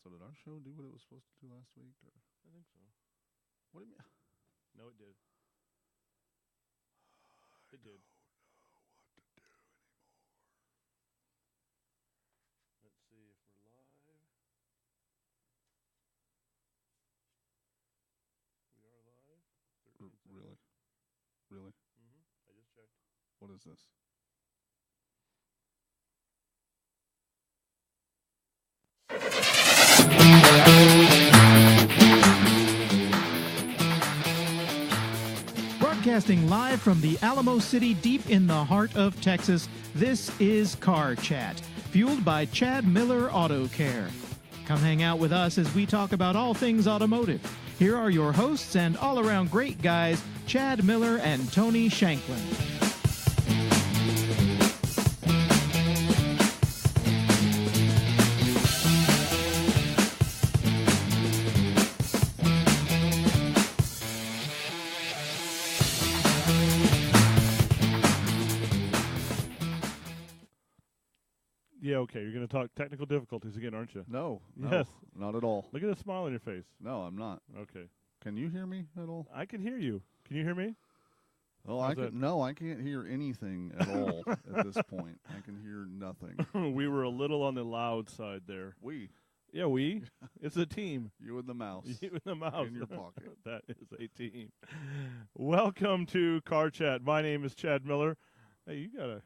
So did our show do what it was supposed to do last week? Or? I think so. What do you mean? No, it did. It did. Let's see if we're live. We are live. 13 seconds. Really? Really? Mm-hmm. I just checked. What is this? Broadcasting live from the Alamo City, deep in the heart of Texas, this is Car Chat, fueled by Chad Miller Auto Care. Come hang out with us as we talk about all things automotive. Here are your hosts and all-around great guys, Chad Miller and Tony Shanklin. Yeah, okay. You're going to talk technical difficulties again, aren't you? No. Yes. Not at all. Look at the smile on your face. No, I'm not. Okay. Can you hear me at all? I can hear you. Can you hear me? Oh, How's that? No, I can't hear anything at all at this point. I can hear nothing. We were a little on the loud side there. We, Yeah, we. It's a team. you and the mouse You and the mouse. in your pocket. That is a team. Welcome to Car Chat. My name is Chad Miller. Hey, you got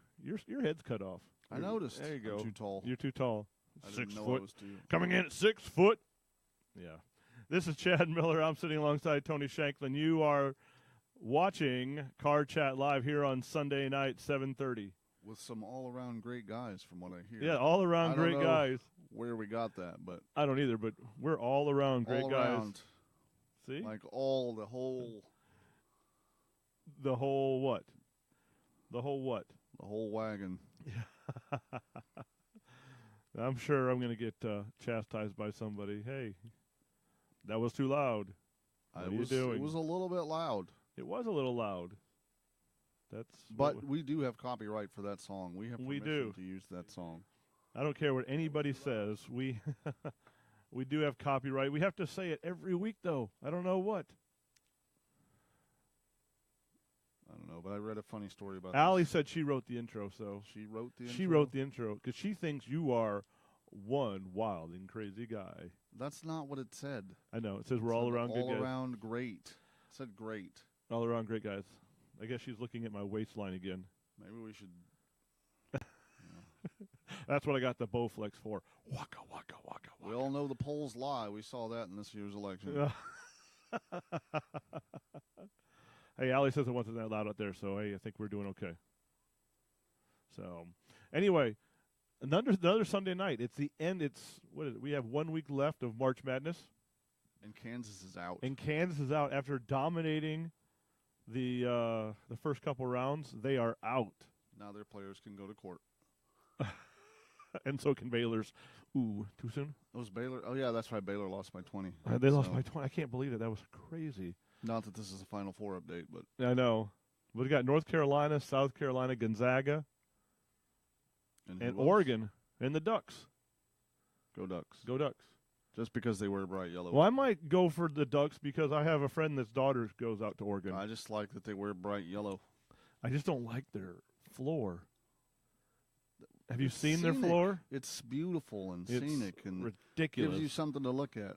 your head's cut off. I noticed. There you go. I'm too tall. You're too tall. I 6 didn't know I foot. was too. Coming in at 6 foot. Yeah. This is Chad Miller. I'm sitting alongside Tony Shanklin. You are watching Car Chat Live here on Sunday night, 7:30. With some all-around great guys, from what I hear. Yeah, all around I don't great know guys. where we got that, but I don't either, but we're all around great all guys. around, See? like the whole The whole what? The whole what? wagon. I'm sure I'm going to get chastised by somebody. Hey, that was too loud. What are you doing? It was a little bit loud, It was a little loud. That's. but we do have copyright for that song. We have We permission do. to use that song. I don't care what anybody says. We we do have copyright. We have to say it every week, though. I don't know what. I don't know, but I read a funny story about Allie this. said she wrote the intro, so She wrote the she intro? wrote the intro because she thinks you are one wild and crazy guy. That's not what it said. I know. It says we're It all said around good all guys. around great. It said great. All around great guys. I guess she's looking at my waistline again. Maybe we should. That's what I got the Bowflex for. Waka, waka, waka, waka. We all know the polls lie. We saw that in this year's election. Hey, Allie says it wasn't that loud out there, so hey, I think we're doing okay. So, anyway, another Sunday night. It's the end. It's what is it? We have 1 week left of March Madness, And Kansas is out. and Kansas is out after dominating the first couple rounds. They are out, Now their players can go to court. and so can Baylor's. Ooh, too soon. It was Baylor. Oh, yeah, that's right. Baylor lost by 20. They lost So, by 20. I can't believe it. That was crazy. Not that this is a Final Four update, but I know. We got North Carolina, South Carolina, Gonzaga, who and else? Oregon, and the Ducks. Go Ducks. Go Ducks. Just because they wear bright yellow. Well, I might go for the Ducks because I have a friend that's daughter goes out to Oregon. I just like that they wear bright yellow. I just don't like their floor. Have you It's seen their scenic. floor? It's beautiful and It's scenic and ridiculous. gives you something to look at.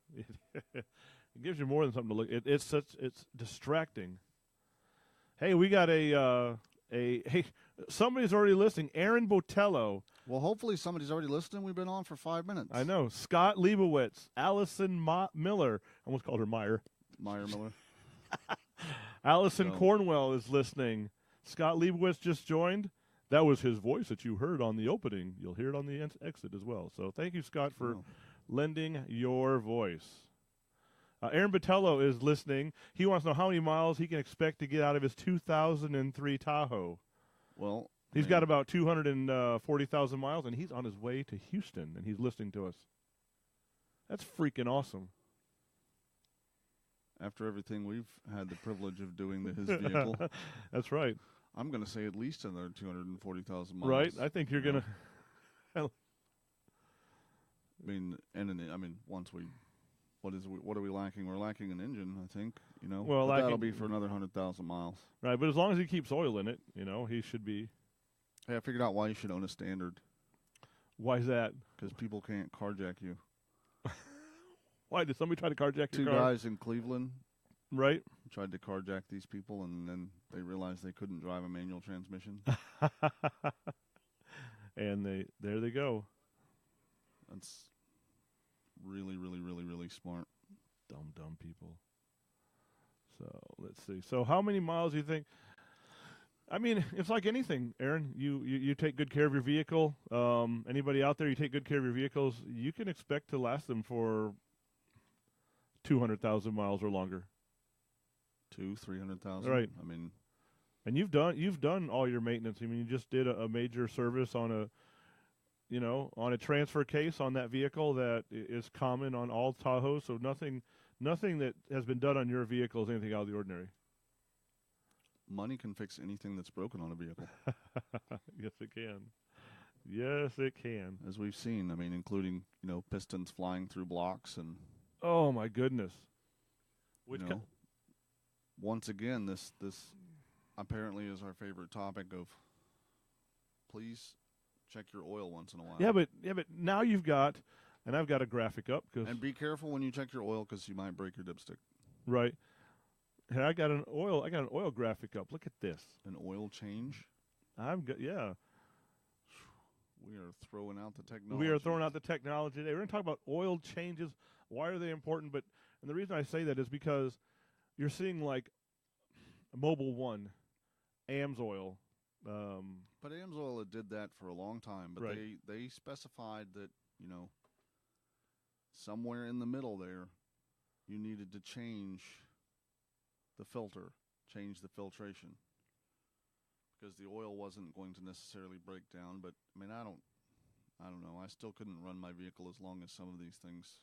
It gives you more than something to look. It's distracting. Hey, we got hey, somebody's already listening. Aaron Botello. Well, hopefully somebody's already listening. We've been on for 5 minutes. I know. Scott Leibowitz, Allison Miller. I almost called her Meyer. Meyer Miller. Allison So- Cornwell is listening. Scott Leibowitz just joined. That was his voice that you heard on the opening. You'll hear it on the exit as well. So thank you, Scott, for Oh. lending your voice. Aaron Botello is listening. He wants to know how many miles he can expect to get out of his 2003 Tahoe. Well, He's man, got about 240,000 miles, and he's on his way to Houston, and he's listening to us. That's freaking awesome. after everything we've had the privilege of doing to his vehicle, That's right. I'm going to say at least another 240,000 miles. Right? I think you're going to. I mean, once we, what are we lacking? We're lacking an engine, I think. Well, but that'll lacking- be for another 100,000 miles. Right, but as long as he keeps oil in it, he should be. Hey, I figured out why you should own a Standard. Why is that? Because people can't carjack you. Why did somebody try to carjack your Two car? guys in Cleveland Right. tried to carjack these people, and then they realized they couldn't drive a manual transmission. And there they go. That's really, really, really, really smart. Dumb people. So let's see. So how many miles do you think? I mean, it's like anything, Aaron. You take good care of your vehicle. Anybody out there, you take good care of your vehicles, you can expect to last them for 200,000 miles or longer. 300,000. Right. I mean, And you've done all your maintenance. I mean, you just did a major service on a transfer case on that vehicle that is common on all Tahoes. So nothing that has been done on your vehicle is anything out of the ordinary. money can fix anything that's broken on a vehicle, Yes, it can. Yes, it can. as we've seen. I mean, including pistons flying through blocks, and Oh my goodness. Which you know, once again, this apparently is our favorite topic of. Please check your oil once in a while. yeah, but now you've got, and I've got a graphic up because And be careful when you check your oil because you might break your dipstick. right. And I got an oil graphic up. Look at this. An oil change. Yeah. We are throwing out the technology. We are throwing out the technology today. We're going to talk about oil changes. Why are they important? And the reason I say that is because you're seeing like Mobil 1, AMSOIL. But AMSOIL did that for a long time. But Right. they specified that somewhere in the middle there, you needed to change the filter, change the filtration, because the oil wasn't going to necessarily break down. But I mean, I don't know. I still couldn't run my vehicle as long as some of these things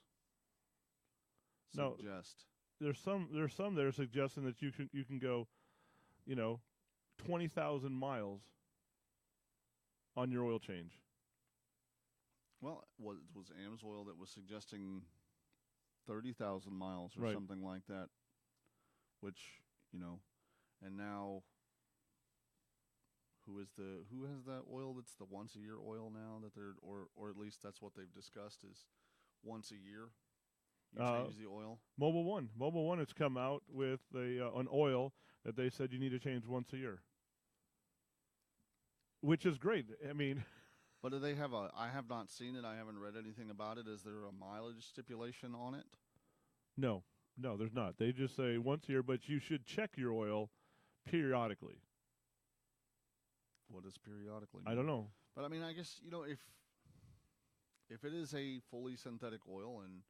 No. suggest. There's some that are suggesting that you can go, 20,000 miles on your oil change. Well, was AMSOIL that was suggesting 30,000 miles or Right. something like that, which, and now who has that oil that's the once a year oil now that they're, or at least that's what they've discussed is once a year you change the oil. Mobil 1 has come out with an oil that they said you need to change once a year, which is great. I mean, But do they have I have not seen it. I haven't read anything about it. Is there a mileage stipulation on it? no, there's not. They just say once a year, but you should check your oil periodically. What does periodically I mean? don't know. But I mean, I guess if it is a fully synthetic oil and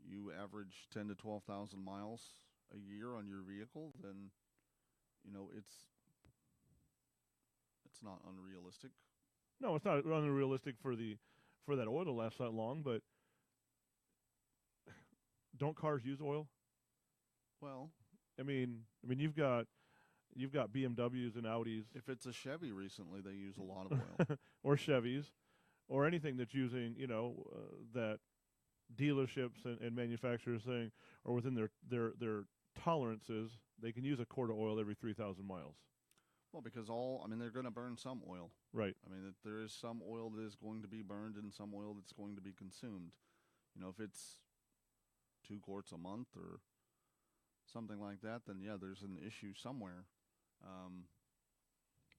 you average 10 to 12,000 miles a year on your vehicle, then it's not unrealistic. No, it's not unrealistic for that oil to last that long. But don't cars use oil? Well, I mean, you've got BMWs and Audis if it's a Chevy recently, they use a lot of oil. or Chevys or anything that's using, that dealerships and manufacturers saying or within their tolerances, they can use a quart of oil every 3,000 miles. Well, because they're going to burn some oil. Right. I mean, there is some oil that is going to be burned and some oil that's going to be consumed. If it's 2 quarts a month or something like that, then yeah, there's an issue somewhere.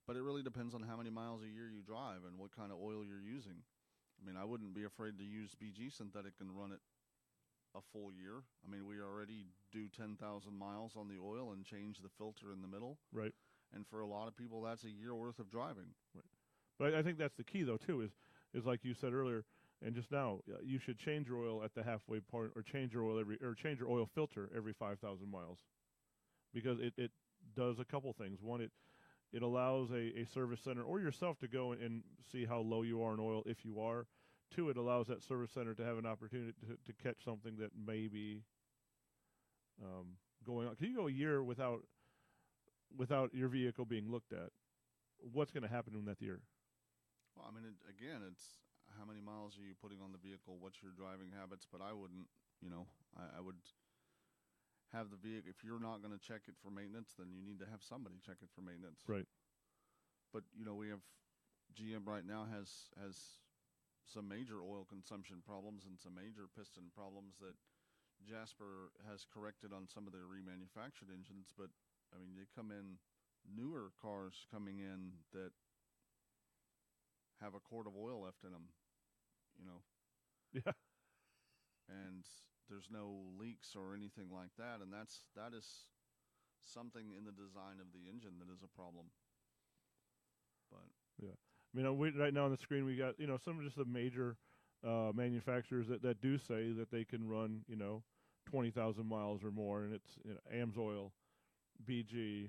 But it really depends on how many miles a year you drive and what kind of oil you're using. I mean, I wouldn't be afraid to use BG synthetic and run it a full year. I mean, we already do 10,000 miles on the oil and change the filter in the middle. Right. And for a lot of people, that's a year worth of driving. Right. But I think that's the key, though, too, is like you said earlier, and just now, you should change your oil at the halfway point, or change your oil filter every 5,000 miles, because it does a couple things. One, it allows a service center or yourself to go and see how low you are in oil if you are. Two, it allows that service center to have an opportunity to catch something that may be going on. Can you go a year without your vehicle being looked at? What's going to happen in that year? Well, I mean, it's how many miles are you putting on the vehicle? What's your driving habits? But I wouldn't, I would have the vehicle. If you're not going to check it for maintenance, then you need to have somebody check it for maintenance. Right. But we have GM right now has some major oil consumption problems and some major piston problems that Jasper has corrected on some of their remanufactured engines. But I mean, they come in, newer cars coming in that have a quart of oil left in them, Yeah. and there's no leaks or anything like that, and that is something in the design of the engine that is a problem. But right now on the screen we got some of just the major manufacturers that do say that they can run 20,000 miles or more, and it's AMSOIL, BG,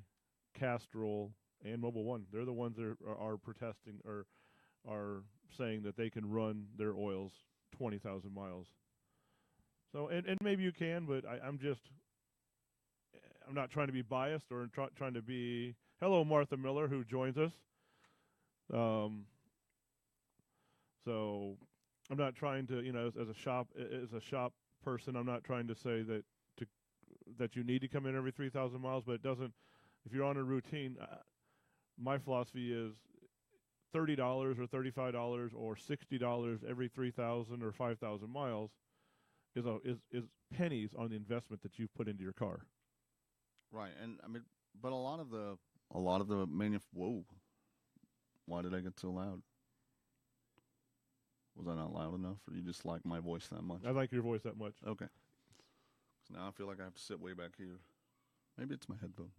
Castrol, and Mobil 1. They're the ones that are protesting or are saying that they can run their oils 20,000 miles. So and maybe you can, but I'm not trying to be biased or trying to be. Hello, Martha Miller, who joins us. So I'm not trying to, as a shop person, I'm not trying to say that you need to come in every 3,000 miles, but it doesn't. If you're on a routine, my philosophy is $30 or $35 or $60 every 3,000 or 5,000 miles is pennies on the investment that you've put into your car. right, and I mean, but a lot of the whoa, why did I get so loud? Was I not loud enough, or you just like my voice that much? I like your voice that much. Okay. So now I feel like I have to sit way back here. Maybe it's my headphones.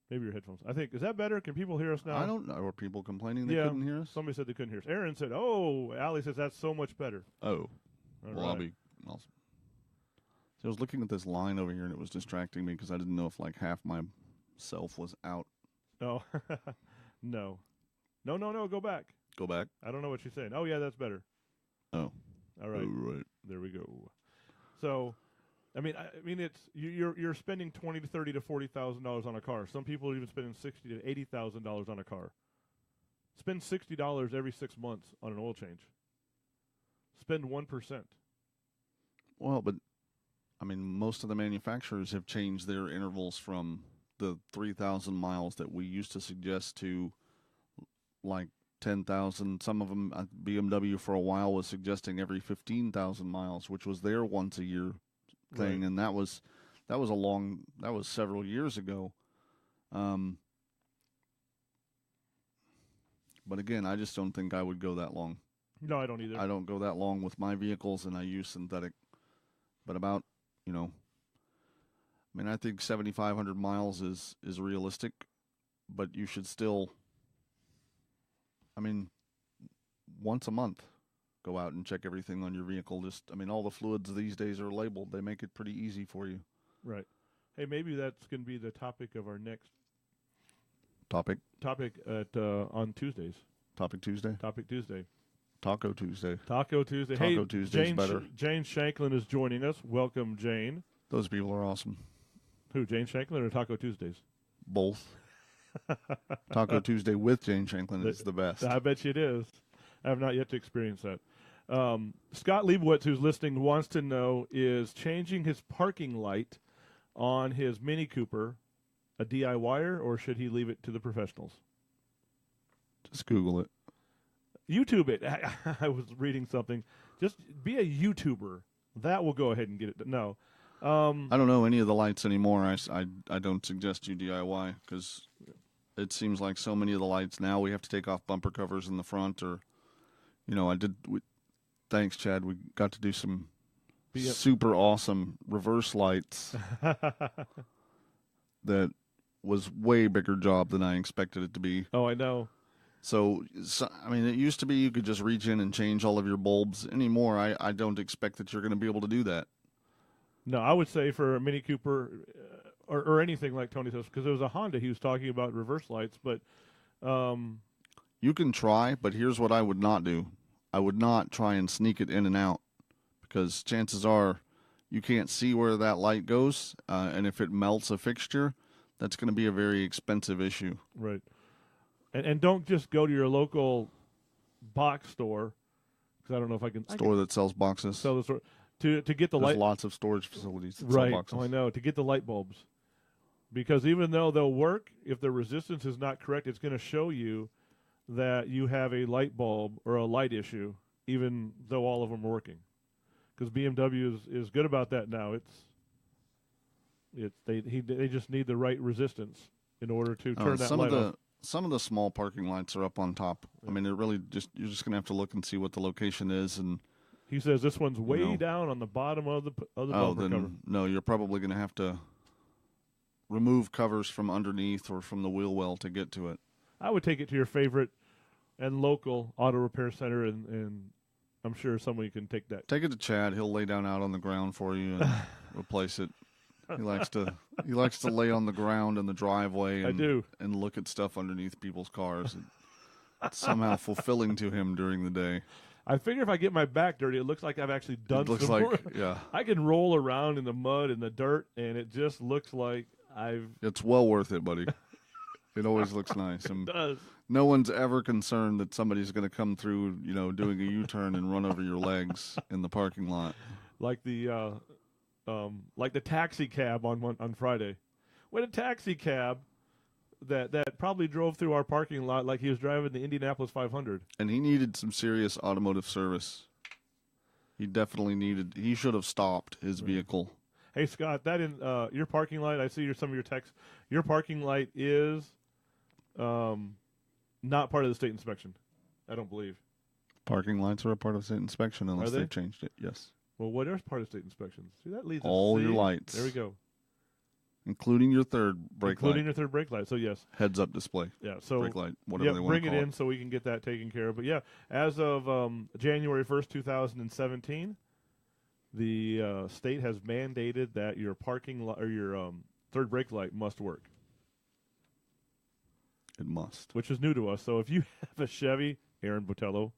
Maybe your headphones. I think, is that better? Can people hear us now? I don't know. Were people complaining they couldn't hear us? Somebody said they couldn't hear us. Aaron said, Allie says that's so much better. Oh. All Well, right. So I was looking at this line over here, and it was distracting me because I didn't know if like half my self was out. Oh, no. No, go back. Go back. I don't know what she's saying. Oh, yeah, that's better. Oh. All right. Oh, right. There we go. So, I mean, it's you're spending $20,000 to $30,000 to $40,000 on a car. Some people are even spending $60,000 to $80,000 on a car. Spend $60 every 6 months on an oil change. Spend 1%. Well, but I mean, most of the manufacturers have changed their intervals from the 3,000 miles that we used to suggest to like 10,000. Some of them, BMW for a while was suggesting every 15,000 miles, which was their once a year thing, Right. and that was several years ago. But again, I just don't think I would go that long. No, I don't either. I don't go that long with my vehicles, and I use synthetic. But about, I mean, I think 7,500 miles is realistic, but you should still, I mean, once a month, go out and check everything on your vehicle. All the fluids these days are labeled. They make it pretty easy for you. Right. Hey, maybe that's going to be the topic of our next Topic on Tuesdays. Topic Tuesday? Topic Tuesday. Taco Tuesday. Taco Tuesday. Taco Hey, Tuesday's better. Jane Shanklin is joining us. Welcome, Jane. Those people are awesome. Who, Jane Shanklin or Taco Tuesdays? Both. Taco Tuesday with Jane Shanklin is the best. I bet you it is. I have not yet to experience that. Scott Leibowitz, who's listening, wants to know, is changing his parking light on his Mini Cooper a DIYer, or should he leave it to the professionals? Just Google it. YouTube it. I was reading something. Just be a YouTuber. That will go ahead and get it. No. I don't know any of the lights anymore. I don't suggest you DIY because it seems like so many of the lights now we have to take off bumper covers in the front, or, thanks, Chad. We got to do some super awesome reverse lights that was way bigger job than I expected it to be. Oh, I know. So, I mean, it used to be you could just reach in and change all of your bulbs. Anymore, I don't expect that you're going to be able to do that. No, I would say for a Mini Cooper or anything like Tony says, because there was a Honda he was talking about reverse lights, but you can try, but here's what I would not do. I would not try and sneak it in and out, because chances are you can't see where that light goes, and if it melts a fixture, that's going to be a very expensive issue. Right. And don't just go to your local box store, because I don't know if I can Store that sells boxes. sell the store to get the There's light. lots of storage facilities that Right. sell boxes. Oh, I know, to get the light bulbs. Because even though they'll work, if the resistance is not correct, it's going to show you that you have a light bulb or a light issue, even though all of them are working. Because BMW is good about that now. They just need the right resistance in order to turn that some light of the off. some of the small parking lights are up on top. I mean, it really you're just gonna have to look and see what the location is, and He says this one's way know. down on the bottom of the oh, bumper then cover. no, you're probably gonna have to remove covers from underneath or from the wheel well to get to it. I would take it to your favorite and local auto repair center, and I'm sure somebody can take that. Take it to Chad. He'll lay down out on the ground for you and replace it. He likes to lay on the ground in the driveway I do. and look at stuff underneath people's cars. It's somehow fulfilling to him during the day. I figure if I get my back dirty, it looks like I've actually done It looks some like, work. yeah, I can roll around in the mud and the dirt, and it just looks like I've it's well worth it, buddy. It always looks nice. And does. no one's ever concerned that somebody's going to come through, doing a U-turn and run over your legs in the parking lot. Like the taxi cab on Friday. We had a taxi cab that probably drove through our parking lot like he was driving the Indianapolis 500. And he needed some serious automotive service. He should have stopped his vehicle. Hey Scott, that in your parking light, I see some of your texts. Your parking light is not part of the state inspection. I don't believe. Parking lights are a part of state inspection unless Are they? they've changed it. Yes. Well, what is part of state inspections? See, that leads us- All your see? lights. There we go. Including your third brake Including light. your third brake light. So yes, Heads-up display. yeah. So Brake light, whatever they want bring to it call in so we can get that taken care of. But yeah, as of January 1st, 2017, the state has mandated that your parking or your third brake light must work, It must. which is new to us. So if you have a Chevy, Aaron Botello,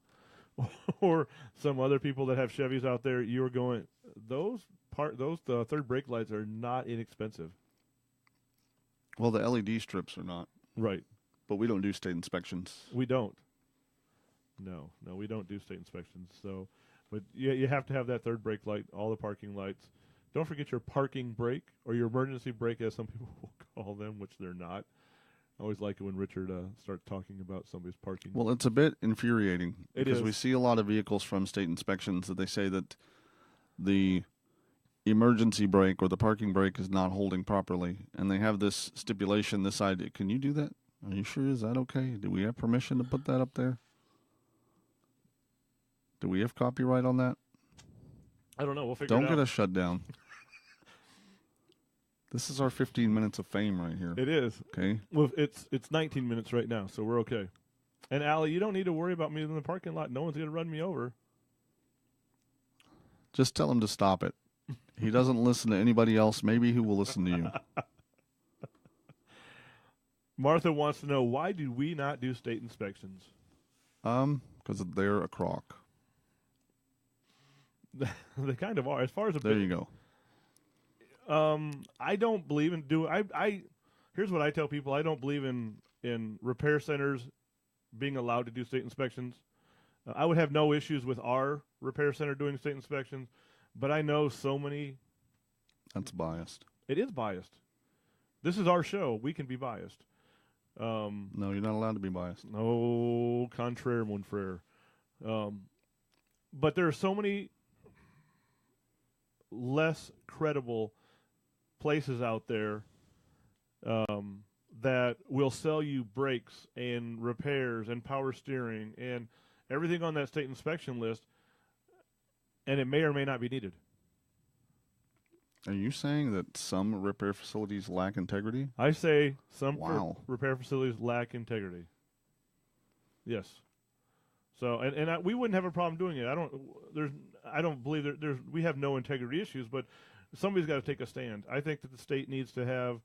or some other people that have Chevys out there, you're going those third brake lights are not inexpensive. Well, the LED strips are not, Right. but we don't do state inspections. We don't. No, we don't do state inspections. So, but you have to have that third brake light, all the parking lights. Don't forget your parking brake or your emergency brake, as some people will call them, which they're not. I always like it when Richard starts talking about somebody's parking. Well, it's a bit infuriating It because is. we see a lot of vehicles from state inspections that they say that the emergency brake or the parking brake is not holding properly, and they have this stipulation, this idea. Can you do that? Are you sure? Is that okay? Do we have permission to put that up there? Do we have copyright on that? I don't know. We'll figure Don't it get out. us shut down. This is our 15 minutes of fame right here. It is. Okay? Well, it's 19 minutes right now, so we're okay. And Allie, you don't need to worry about me in the parking lot. No one's going to run me over. Just tell him to stop it. He doesn't listen to anybody else. Maybe he will listen to you. Martha wants to know, why do we not do state inspections? Because they're a crock. They kind of are. As far as a There you go. I don't believe in here's what I tell people. I don't believe in repair centers being allowed to do state inspections. I would have no issues with our repair center doing state inspections, but I know so many. That's biased. It is biased. This is our show. We can be biased. No, you're not allowed to be biased. No, contraire, mon frere. But there are so many less credible places out there that will sell you brakes and repairs and power steering and everything on that state inspection list, and it may or may not be needed. Are you saying that some repair facilities lack integrity? I say some Wow. repair facilities lack integrity. Yes. So, and we wouldn't have a problem doing it. I don't believe we have no integrity issues, but somebody's got to take a stand. I think that the state needs to have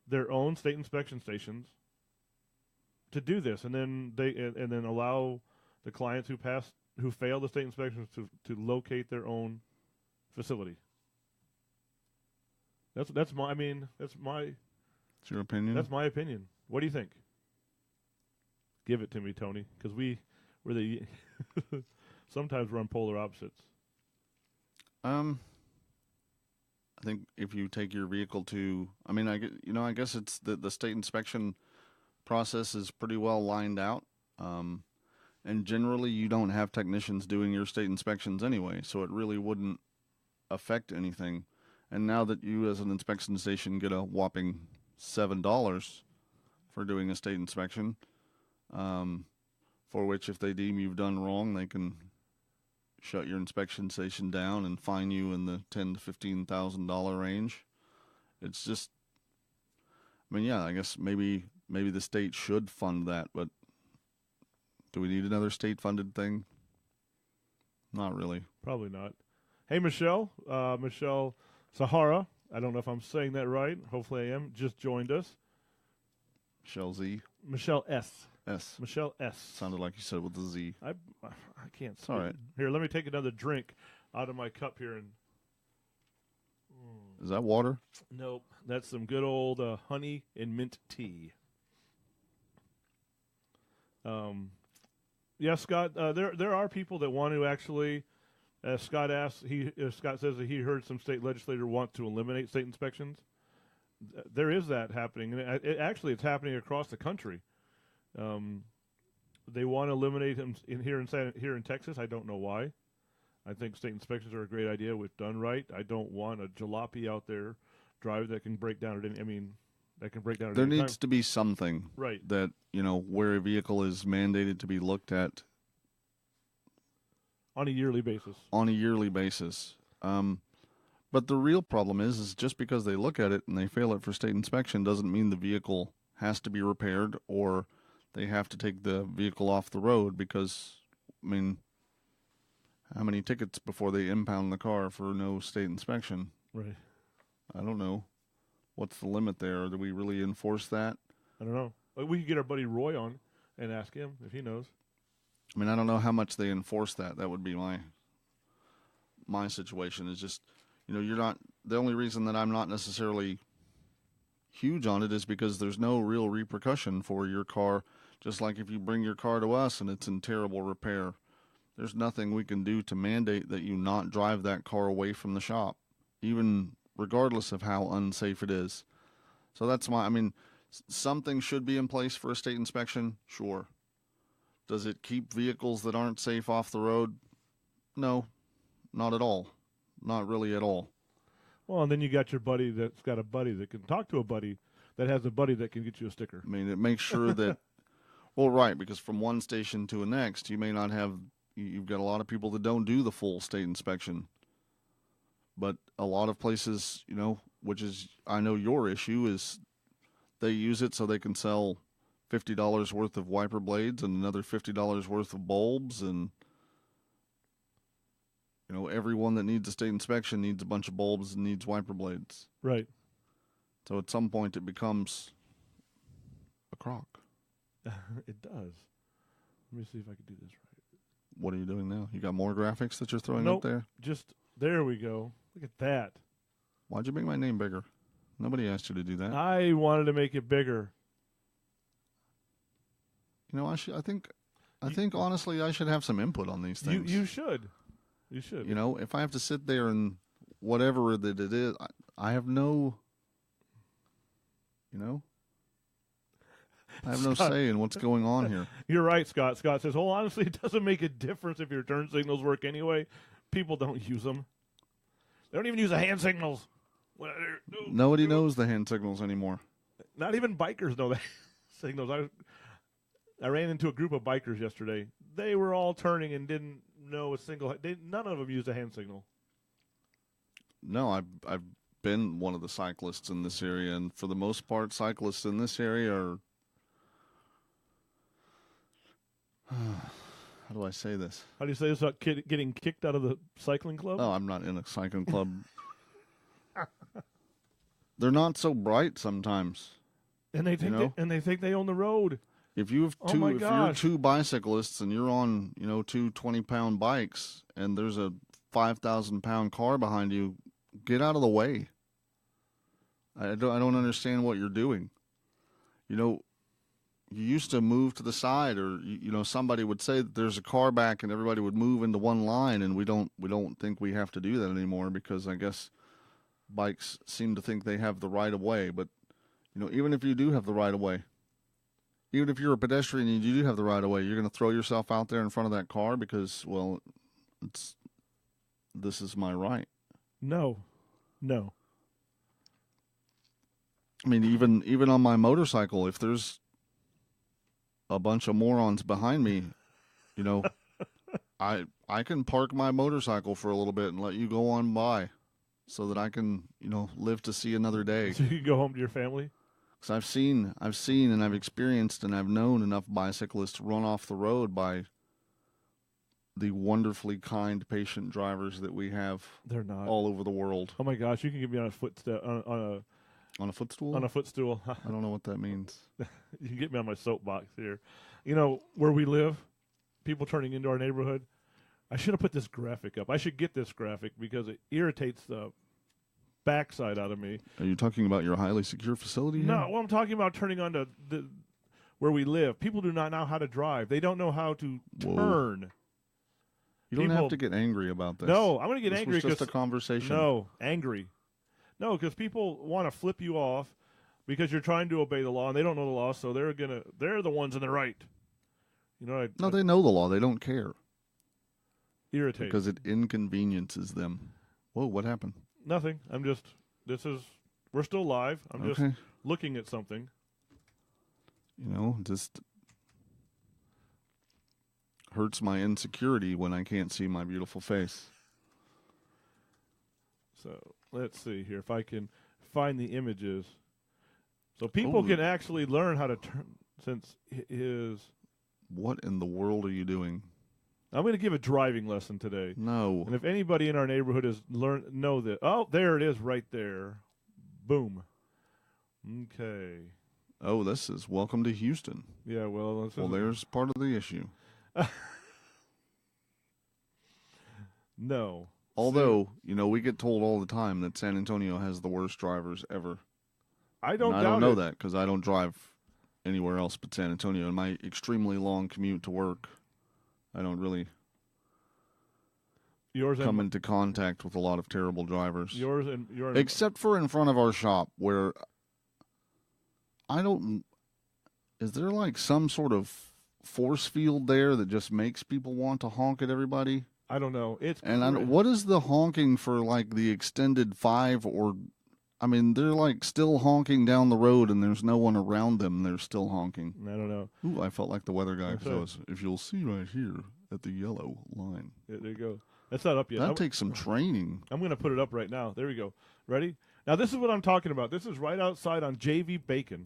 their own state inspection stations to do this, and then allow the clients who fail the state inspections to locate their own facility. That's my It's your opinion? that's my opinion. What do you think? Give it to me, Tony, because we're the Sometimes we're on polar opposites. I think if you take your vehicle to, I guess it's the state inspection process is pretty well lined out. And generally you don't have technicians doing your state inspections anyway, so it really wouldn't affect anything. And now that you as an inspection station get a whopping $7 for doing a state inspection, for which if they deem you've done wrong, they can shut your inspection station down and fine you in the $10,000 to $15,000 range. It's just, I guess maybe the state should fund that, but do we need another state-funded thing? Not really. Probably not. Hey, Michelle. Michelle Sahara. I don't know if I'm saying that right. Hopefully I am. Just joined us. Michelle Z. Michelle S. S. Michelle S. Sounded like you said with the Z. I can't. It's all right. Here, let me take another drink out of my cup here. And Is that water? nope, that's some good old honey and mint tea. Yeah, Scott. There are people that want to actually. Scott asked. Scott says that he heard some state legislator want to eliminate state inspections. There is that happening, and it's happening across the country. They want to eliminate them here in Texas. I don't know why. I think state inspections are a great idea if done right. I don't want a jalopy out there driver that can break down at any. That can break down at There any needs time. to be something Right. that where a vehicle is mandated to be looked at On a yearly basis. on a yearly basis. But the real problem is just because they look at it and they fail it for state inspection doesn't mean the vehicle has to be repaired or they have to take the vehicle off the road because, how many tickets before they impound the car for no state inspection? Right. I don't know. What's the limit there? Do we really enforce that? I don't know. We could get our buddy Roy on and ask him if he knows. I don't know how much they enforce that. That would be my situation is just, you're not, the only reason that I'm not necessarily huge on it is because there's no real repercussion for your car. Just like if you bring your car to us and it's in terrible repair, there's nothing we can do to mandate that you not drive that car away from the shop, even regardless of how unsafe it is. So that's something should be in place for a state inspection, sure. Does it keep vehicles that aren't safe off the road? No, not at all. Not really at all. Well, and then you got your buddy that's got a buddy that can talk to a buddy that has a buddy that can get you a sticker. It makes sure that, well, right, because from one station to the next, you may not have, you've got a lot of people that don't do the full state inspection. But a lot of places, which is, I know your issue is they use it so they can sell $50 worth of wiper blades and another $50 worth of bulbs. And, everyone that needs a state inspection needs a bunch of bulbs and needs wiper blades. Right. So at some point it becomes a crock. It does. Let me see if I can do this right. What are you doing now? You got more graphics that you're throwing Nope. up there? Just, there we go. Look at that. Why'd you make my name bigger? Nobody asked you to do that. I wanted to make it bigger. I think honestly I should have some input on these things. You should. You should. If I have to sit there and whatever that it is, I have no, I have no Scott. say in what's going on here. You're right, Scott. Scott says, "Oh, honestly, it doesn't make a difference if your turn signals work anyway. People don't use them. They don't even use the hand signals. Nobody knows the hand signals anymore. Not even bikers know the signals. I ran into a group of bikers yesterday. They were all turning and didn't know a single. None of them used a hand signal. No, I've been one of the cyclists in this area, and for the most part, cyclists in this area are. How do I say this? How do you say this about getting kicked out of the cycling club? Oh, I'm not in a cycling club. They're not so bright sometimes. And they think they own the road. If you have Oh my if you're gosh. two bicyclists and you're on, two 20-pound bikes and there's a 5,000-pound car behind you, get out of the way. I don't understand what you're doing. you used to move to the side, or somebody would say that there's a car back, and everybody would move into one line, and we don't think we have to do that anymore because I guess bikes seem to think they have the right of way. But even if you do have the right of way, even if you're a pedestrian and you do have the right of way, you're going to throw yourself out there in front of that car because, well, this is my right. No. I mean, even on my motorcycle, if there's a bunch of morons behind me, I can park my motorcycle for a little bit and let you go on by, so that I can live to see another day. So you can go home to your family. Because I've seen and I've experienced and I've known enough bicyclists run off the road by the wonderfully kind, patient drivers that we have. They're not all over the world. Oh my gosh, you can get me on a footstep on a footstool. On a footstool. I don't know what that means. You can get me on my soapbox here. Where we live, people turning into our neighborhood. I should have put this graphic up. I should get this graphic because it irritates the backside out of me. Are you talking about your highly secure facility here? No, well, I'm talking about turning onto where we live. People do not know how to drive. They don't know how to turn. You don't have to get angry about this. No, I'm going to get angry because just a conversation. No, angry. No, because people want to flip you off because you're trying to obey the law and they don't know the law, so they're the ones in the right. No, they know the law. They don't care. Irritating. Because it inconveniences them. Whoa, what happened? Nothing. We're still live. I'm just looking at something. Just hurts my insecurity when I can't see my beautiful face. So let's see here if I can find the images. So people can actually learn how to turn since his... What in the world are you doing? I'm going to give a driving lesson today. No. And if anybody in our neighborhood has know that. Oh, there it is right there. Boom. Okay. Oh, this is welcome to Houston. Yeah, well, there's part of the issue. No. Although, we get told all the time that San Antonio has the worst drivers ever. I don't know that because I don't drive anywhere else but San Antonio. In my extremely long commute to work, I don't really come into contact with a lot of terrible drivers. Except for in front of our shop where is there like some sort of force field there that just makes people want to honk at everybody? I don't know. What is the honking for like the extended 5 or... I mean, they're like still honking down the road and there's no one around them. They're still honking. I don't know. Ooh, I felt like the weather guy. If you'll see right here at the yellow line. Yeah, there you go. That's not up yet. That takes some training. I'm going to put it up right now. There we go. Ready? Now, this is what I'm talking about. This is right outside on JV Bacon.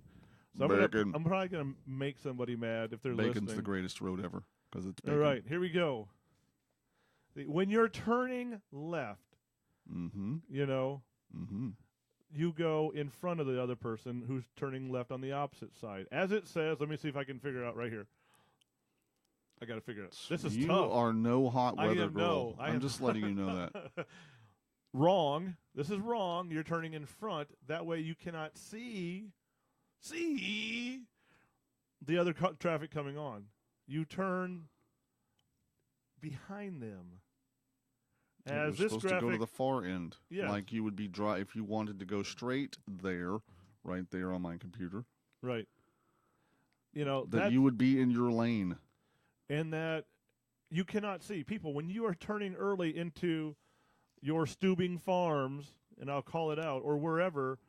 So I'm probably going to make somebody mad if they're listening. Bacon's the greatest road ever because it's bacon. All right, here we go. When you're turning left, you go in front of the other person who's turning left on the opposite side. As it says, let me see if I can figure it out right here. I got to figure it out. This is tough. You are no hot weather girl. I'm just letting you know that. Wrong. This is wrong. You're turning in front. That way you cannot see the other traffic coming on. You turn behind them. As this supposed to go to the far end. Yes. Like you would be if you wanted to go straight there, right there on my computer. Right. That you would be in your lane. And that you cannot see. People, when you are turning early into your Stubing Farms, and I'll call it out, or wherever,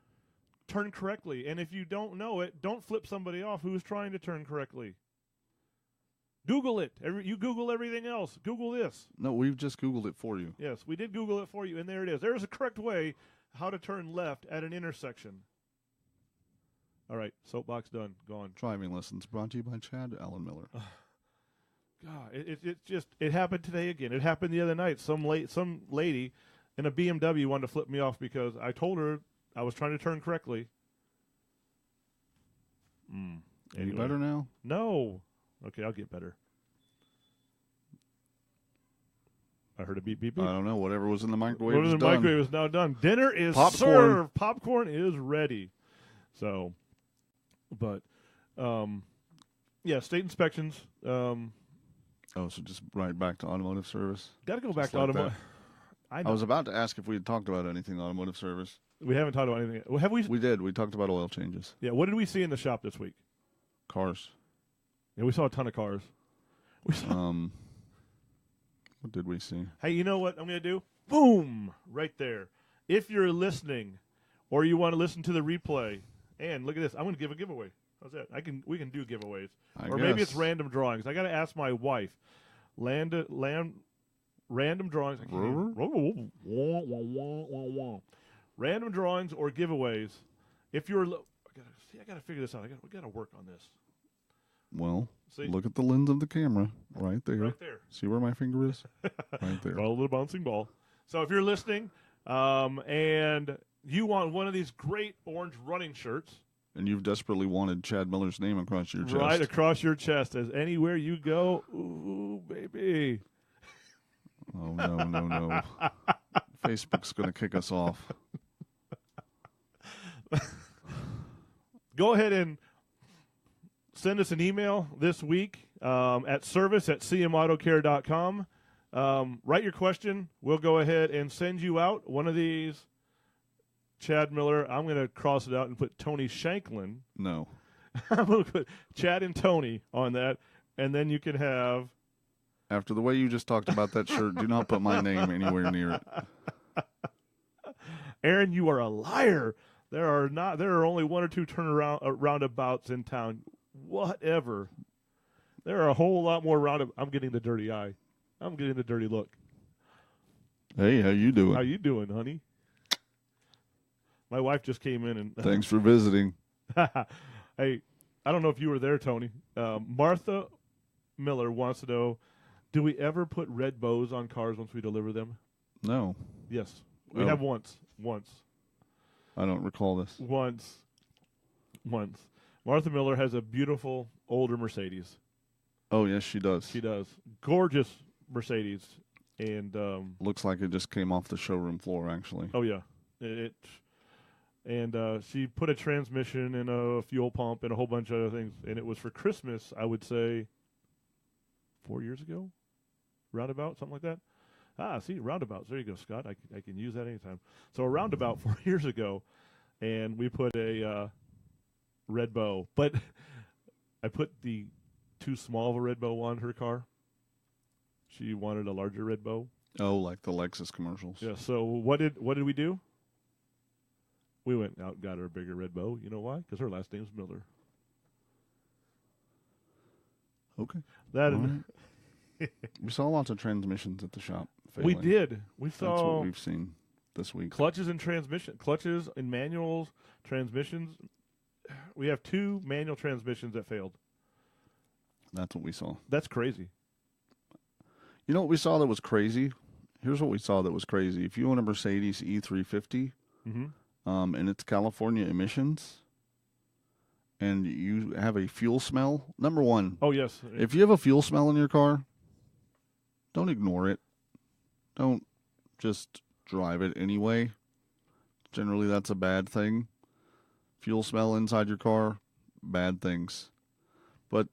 turn correctly. And if you don't know it, don't flip somebody off who is trying to turn correctly. Google it. You Google everything else. Google this. No, we've just Googled it for you. Yes, we did Google it for you, and there it is. There's a correct way how to turn left at an intersection. All right, soapbox done. Gone. Driving lessons brought to you by Chad Allen Miller. God, it happened today again. It happened the other night. Some lady in a BMW wanted to flip me off because I told her I was trying to turn correctly. Anyway. Are you better now? No. Okay, I'll get better. I heard a beep, beep, beep. I don't know. Whatever was in the microwave Whatever is in the done. microwave is now done. Dinner is Popcorn. served. Popcorn is ready. So, but... Yeah, state inspections. Oh, so just right back to automotive service. Got to go back Just to like automotive. that. I I was about to ask if we had talked about anything automotive service. We haven't talked about anything. Have we? We did. We talked about oil changes, Yeah. What did we see in the shop this week? cars. Yeah, we saw a ton of cars. We saw. What did we see? Hey, you know what I'm going to do? Boom! Right there. If you're listening, or you want to listen to the replay, and look at this, I'm going to give a giveaway. How's that? We can do giveaways, or maybe it's random drawings. I got to ask my wife. Random drawings. Random drawings or giveaways. If you're, I got to figure this out. We got to work on this. Well, See? look at the lens of the camera right there. Right there. See where my finger is? Right there. Follow the bouncing ball. So if you're listening, and you want one of these great orange running shirts, And you've desperately wanted Chad Miller's name across your chest. right across your chest, as anywhere you go, ooh, baby. Oh, no. Facebook's going to kick us off. Go ahead and send us an email this week at service@cmautocare.com. Write your question. We'll go ahead and send you out one of these. Chad Miller. I'm going to cross it out and put Tony Shanklin. No. I'm going to put Chad and Tony on that, and then you can have. After the way you just talked about that shirt, do not put my name anywhere near it. Aaron, you are a liar. There are only one or two roundabouts in town. Whatever. There are a whole lot more I'm getting the dirty eye. I'm getting the dirty look. Hey, how you doing? How you doing, honey? My wife just came in and Thanks for visiting. Hey, I don't know if you were there, Tony. Martha Miller wants to know, do we ever put red bows on cars once we deliver them? No, Yes. We Oh. have once. I don't recall this. Once. Martha Miller has a beautiful older Mercedes. Oh, yes, she does. She does. Gorgeous Mercedes. And, Looks like it just came off the showroom floor, actually. oh, yeah. She put a transmission and a fuel pump and a whole bunch of other things. And it was for Christmas, I would say, 4 years ago? Roundabout, something like that. See, roundabouts. There you go, Scott. I can use that anytime. So a roundabout 4 years ago, and we put a red bow. But I put the too small of a red bow on her car. She wanted a larger red bow. Oh, like the Lexus commercials. Yeah. So what did we do? We went out and got her a bigger red bow. You know why? Because her last name's Miller. Okay. That All and right. We saw lots of transmissions at the shop. we failing. did. We That's saw what we've seen this week. clutches and manuals, transmissions. We have 2 manual transmissions that failed. That's what we saw. That's crazy. You know what we saw that was crazy? Here's what we saw that was crazy. If you own a Mercedes E350 Mm-hmm. and it's California emissions and you have a fuel smell, number one, Oh yes. if you have a fuel smell in your car, don't ignore it. Don't just drive it anyway. Generally, that's a bad thing. Fuel smell inside your car, bad things. But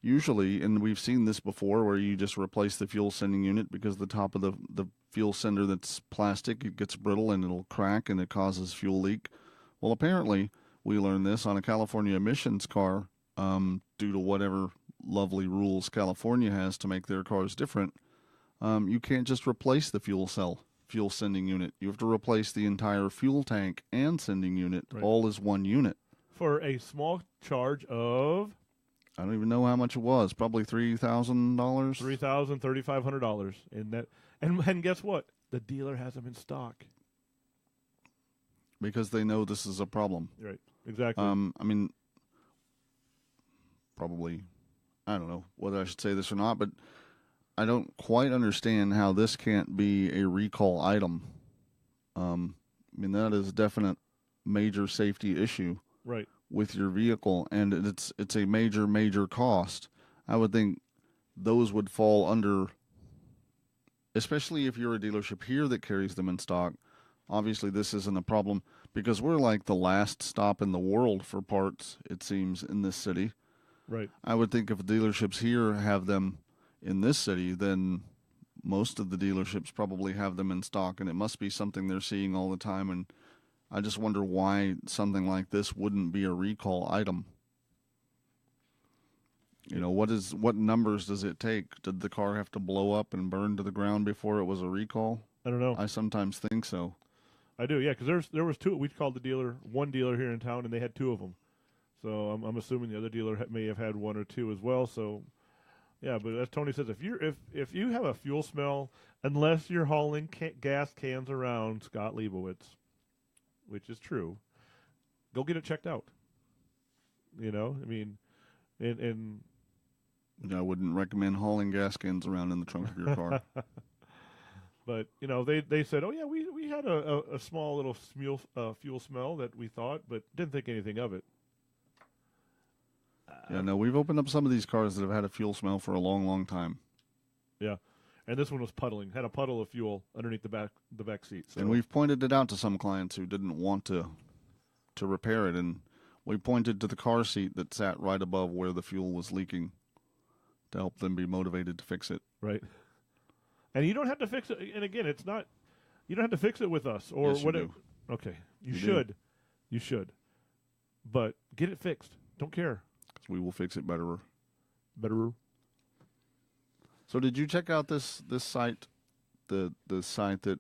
usually, and we've seen this before, where you just replace the fuel sending unit because the top of the fuel sender that's plastic, it gets brittle and it'll crack and it causes fuel leak. Well, apparently, we learned this on a California emissions car due to whatever lovely rules California has to make their cars different. You can't just replace the fuel sending unit. You have to replace the entire fuel tank and sending unit, Right. all as one unit. For a small charge of I don't even know how much it was. Probably $3,000. $3,000, $3,500, and guess what? The dealer has them in stock. Because they know this is a problem. Right. Exactly. I mean, probably, I don't know whether I should say this or not, but I don't quite understand how this can't be a recall item. I mean, that is a definite major safety issue right. with your vehicle, and it's a major cost. I would think those would fall under, especially if you're a dealership here that carries them in stock. Obviously, this isn't a problem because we're like the last stop in the world for parts, it seems, in this city. Right. I would think if dealerships here have them in this city, then most of the dealerships probably have them in stock, and it must be something they're seeing all the time. And I just wonder why something like this wouldn't be a recall item. You know, what numbers does it take? Did the car have to blow up and burn to the ground before it was a recall? I don't know. I sometimes think so. I do, yeah, because there was two. We called one dealer here in town, and they had two of them. So I'm assuming the other dealer may have had one or two as well. So, yeah, but as Tony says, if you have a fuel smell, unless you're hauling gas cans around Scott Leibowitz, which is true, go get it checked out. You know, I mean, and I wouldn't recommend hauling gas cans around in the trunk of your car. but you know, they said, oh yeah, we had a small little fuel smell that we thought, but didn't think anything of it. Yeah, no, we've opened up some of these cars that have had a fuel smell for a long, long time. Yeah, and this one was puddling, had a puddle of fuel underneath the back seat. So. And we've pointed it out to some clients who didn't want to repair it, and we pointed to the car seat that sat right above where the fuel was leaking to help them be motivated to fix it. Right. And you don't have to fix it. And again, it's not. You don't have to fix it with us or Yes, you whatever. do. Okay, you You should. do. You should. But get it fixed. Don't care. 'Cause we will fix it better. Better. So did you check out this site, the site that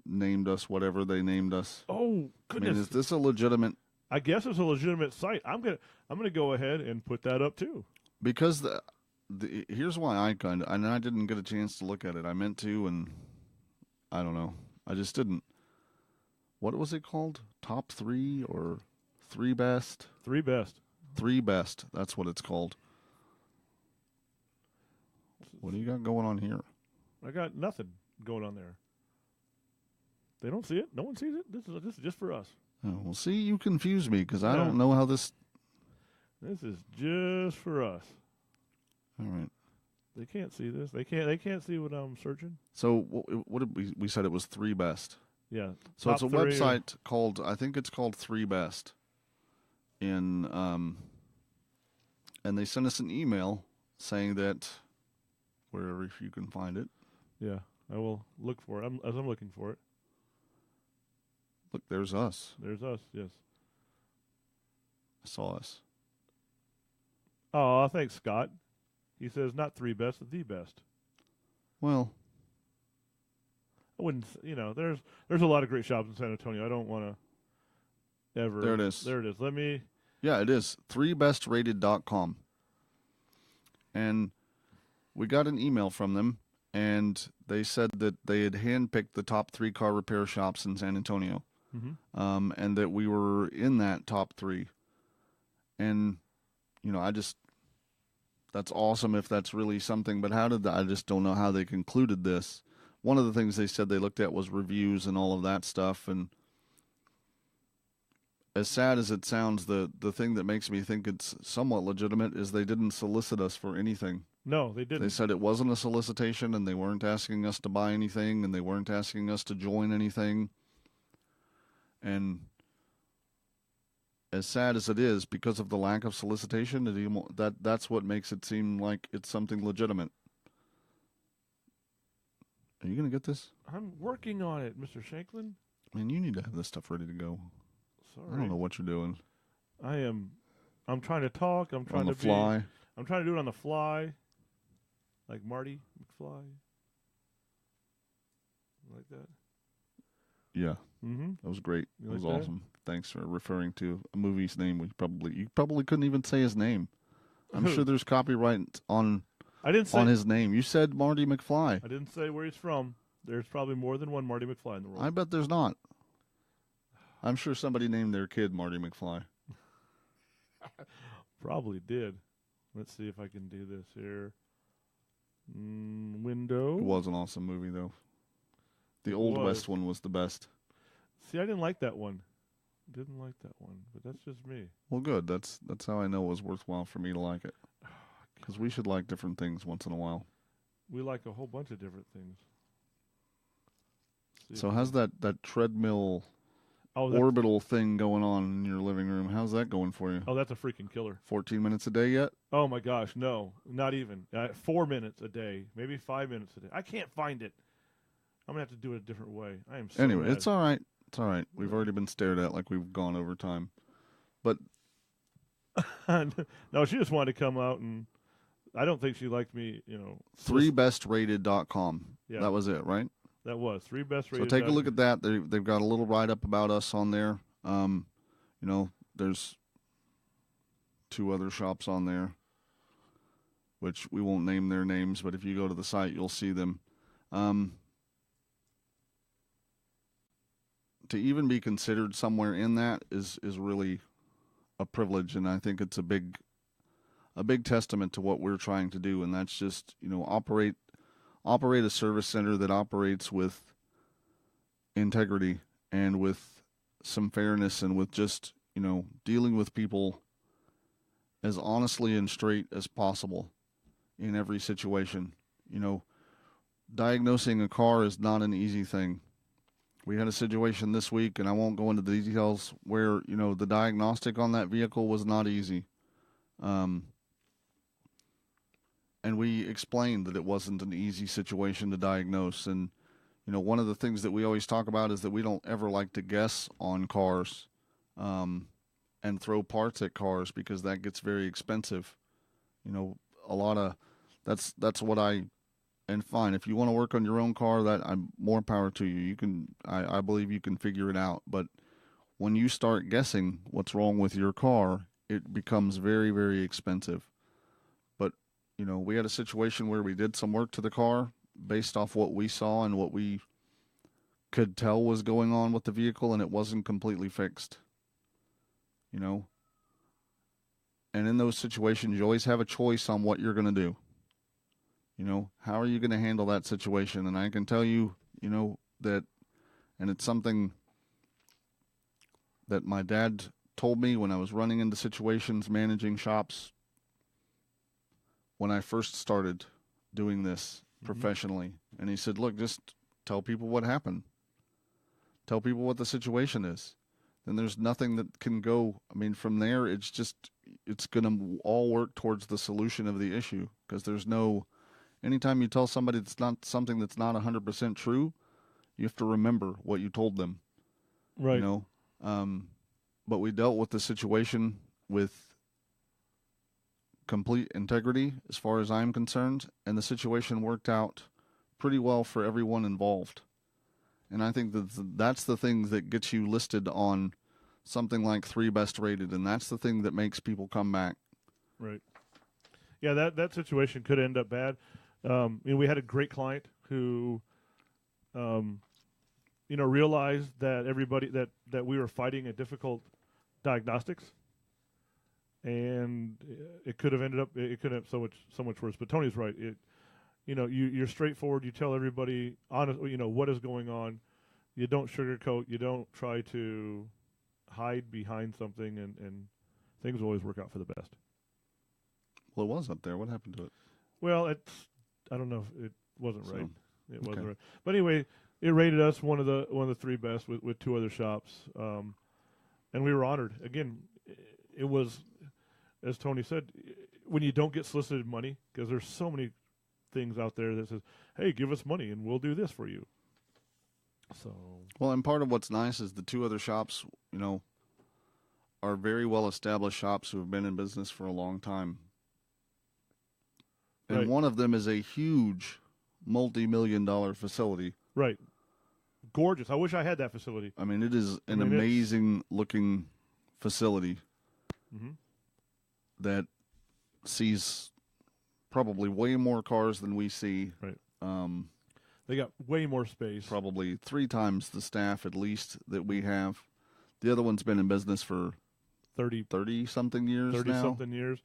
named us whatever they named us? Oh I goodness! mean, is this a legitimate? I guess it's a legitimate site. I'm gonna go ahead and put that up too. Because here's why I didn't get a chance to look at it. I meant to, and I don't know. I just didn't. What was it called? Top 3 or 3 best? 3 best. 3 best. That's what it's called. What do you got going on here? I got nothing going on there. They don't see it. No one sees it. This is just for us. Oh, well, see, you confuse me because I Yeah. don't know how this. This is just for us. All right. They can't see this. They can't see what I'm searching. So what did we said it was 3 best. Yeah. So it's a Top 3 website called, I think it's called 3 Best. And they sent us an email saying that wherever if you can find it. Yeah, I will look for it. As I'm looking for it. Look, there's us. There's us. Yes. I saw us. Oh, thanks, Scott. He says not 3 best, the best. Well, I wouldn't. There's a lot of great shops in San Antonio. I don't want to ever. There it is. There it is. Let me. yeah, it is 3bestrated.com. And we got an email from them, and they said that they had handpicked the top 3 car repair shops in San Antonio, and that we were in that top 3. And, that's awesome if that's really something, but I just don't know how they concluded this. One of the things they said they looked at was reviews and all of that stuff, and as sad as it sounds, the thing that makes me think it's somewhat legitimate is they didn't solicit us for anything. No, they didn't. They said it wasn't a solicitation, and they weren't asking us to buy anything, and they weren't asking us to join anything. And as sad as it is, because of the lack of solicitation, that's what makes it seem like it's something legitimate. Are you going to get this? I'm working on it, Mr. Shanklin. Man, you need to have this stuff ready to go. Sorry. I don't know what you're doing. I'm trying to talk. I'm trying On the to fly. I'm trying to do it on the fly, like Marty McFly. Like that. Yeah. Mm-hmm. That was great. You That was like that? awesome. Thanks for referring to a movie's name. You probably couldn't even say his name. I'm sure there's copyright on I didn't say. his name. You said Marty McFly. I didn't say where he's from. There's probably more than one Marty McFly in the world. I bet there's not. I'm sure somebody named their kid Marty McFly. Probably did. Let's see if I can do this here. Window. It was an awesome movie, though. The It Old was. West one was the best. See, I didn't like that one. Didn't like that one, but that's just me. Well, good. That's how I know it was worthwhile for me to like it. Because we should like different things once in a while. We like a whole bunch of different things. See So if- how's that treadmill Oh, orbital thing going on in your living room. How's that going for you? Oh, that's a freaking killer. 14 minutes a day yet? Oh my gosh, no, not even 4 minutes a day, maybe 5 minutes a day. I can't find it. I'm gonna have to do it a different way. I am so Anyway, mad. it's all right. It's all right. We've already been stared at like we've gone over time. But no, she just wanted to come out, and I don't think she liked me. 3bestrated.com. Yeah. That was it, right? That was 3 best So rated. take a look at that. They've got a little write-up about us on there. There's 2 other shops on there, which we won't name their names, but if you go to the site, you'll see them. To even be considered somewhere in that is really a privilege, and I think it's a big testament to what we're trying to do, and that's just operate a service center that operates with integrity and with some fairness and with just dealing with people as honestly and straight as possible in every situation. Diagnosing a car is not an easy thing. We had a situation this week, and I won't go into the details, where the diagnostic on that vehicle was not easy. And we explained that it wasn't an easy situation to diagnose. And, one of the things that we always talk about is that we don't ever like to guess on cars and throw parts at cars, because that gets very expensive. That's what and fine, if you want to work on your own car, that I'm more power to you. I believe you can figure it out. But when you start guessing what's wrong with your car, it becomes very, very expensive. But, we had a situation where we did some work to the car based off what we saw and what we could tell was going on with the vehicle, and it wasn't completely fixed. And in those situations, you always have a choice on what you're going to do. How are you going to handle that situation? And I can tell you, that, and it's something that my dad told me when I was running into situations, managing shops, when I first started doing this professionally. And he said, look, just tell people what happened. Tell people what the situation is. Then there's nothing that can go. From there, it's going to all work towards the solution of the issue, because anytime you tell somebody that's not something that's not 100% true, you have to remember what you told them. Right. But we dealt with the situation with complete integrity as far as I'm concerned, and the situation worked out pretty well for everyone involved. And I think that's the thing that gets you listed on something like 3 best rated, and that's the thing that makes people come back. Right. Yeah, that situation could end up bad. We had a great client who, realized that everybody that we were fighting a difficult diagnostics, and it could have ended up. It could have so much worse. But Tony's right. You're straightforward. You tell everybody honest. What is going on. You don't sugarcoat. You don't try to hide behind something, and things always work out for the best. Well, it was up there. What happened to it? Well, I don't know. It wasn't right. It okay. wasn't right. But anyway, it rated us one of the 3 best with 2 other shops, and we were honored. Again, it was, as Tony said, when you don't get solicited money, because there's so many things out there that says, "Hey, give us money and we'll do this for you." So well, and part of what's nice is the 2 other shops, are very well established shops who have been in business for a long time. And right. One of them is a huge multi-million-dollar facility. Right. Gorgeous. I wish I had that facility. It is an amazing-looking facility that sees probably way more cars than we see. Right. They got way more space. Probably 3 times the staff, at least, that we have. The other one's been in business for 30-something years now. 30-something years.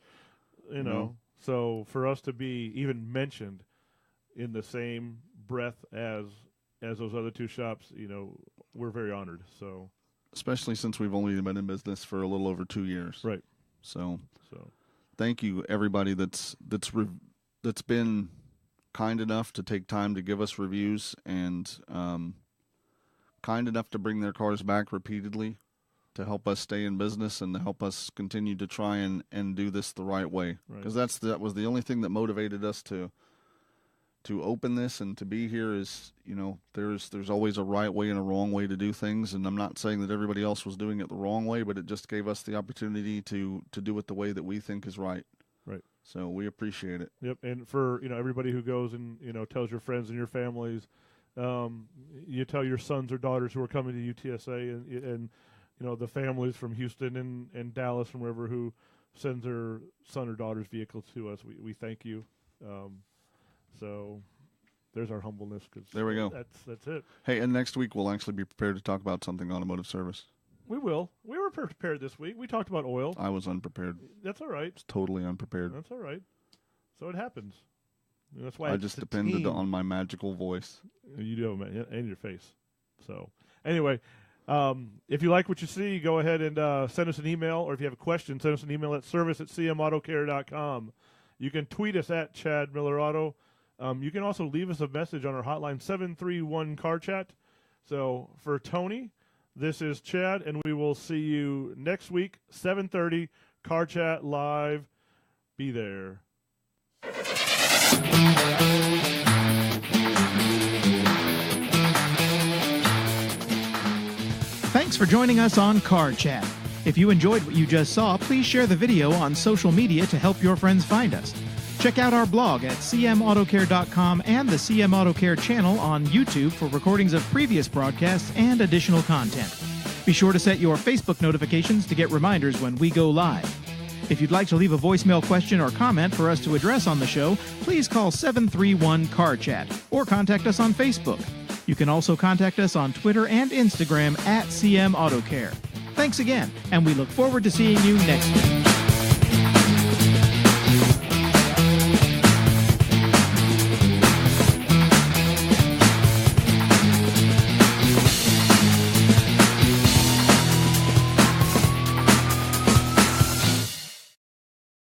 So for us to be even mentioned in the same breath as those other 2 shops, we're very honored. So, especially since we've only been in business for a little over 2 years. Right. So thank you everybody that's been kind enough to take time to give us reviews and kind enough to bring their cars back repeatedly to help us stay in business and to help us continue to try and do this the right way. Because that was the only thing that motivated us to open this and to be here is, there's always a right way and a wrong way to do things. And I'm not saying that everybody else was doing it the wrong way, but it just gave us the opportunity to do it the way that we think is right. Right. So we appreciate it. Yep. And for, everybody who goes and, tells your friends and your families, you tell your sons or daughters who are coming to UTSA and the families from Houston and Dallas from wherever who sends their son or daughter's vehicle to us. We thank you. So there's our humbleness. Cause there we go. That's it. Hey, and next week we'll actually be prepared to talk about something automotive service. We will. We were prepared this week. We talked about oil. I was unprepared. That's all right. It's totally unprepared. That's all right. So it happens. And that's why I just depended on my magical voice. You do, man, and your face. So anyway, if you like what you see, go ahead and send us an email, or if you have a question, send us an email at service@cmautocare.com. You can tweet us at Chad Miller Auto. You can also leave us a message on our hotline, 731-CAR-CHAT. So for Tony, this is Chad, and we will see you next week, 7:30, Car Chat Live. Be there. Thanks for joining us on Car Chat. If you enjoyed what you just saw, please share the video on social media to help your friends find us. Check out our blog at cmautocare.com and the CM Auto Care channel on YouTube for recordings of previous broadcasts and additional content. Be sure to set your Facebook notifications to get reminders when we go live. If you'd like to leave a voicemail question or comment for us to address on the show, please call 731-CAR-CHAT or contact us on Facebook. You can also contact us on Twitter and Instagram at CM Auto Care. Thanks again, and we look forward to seeing you next week.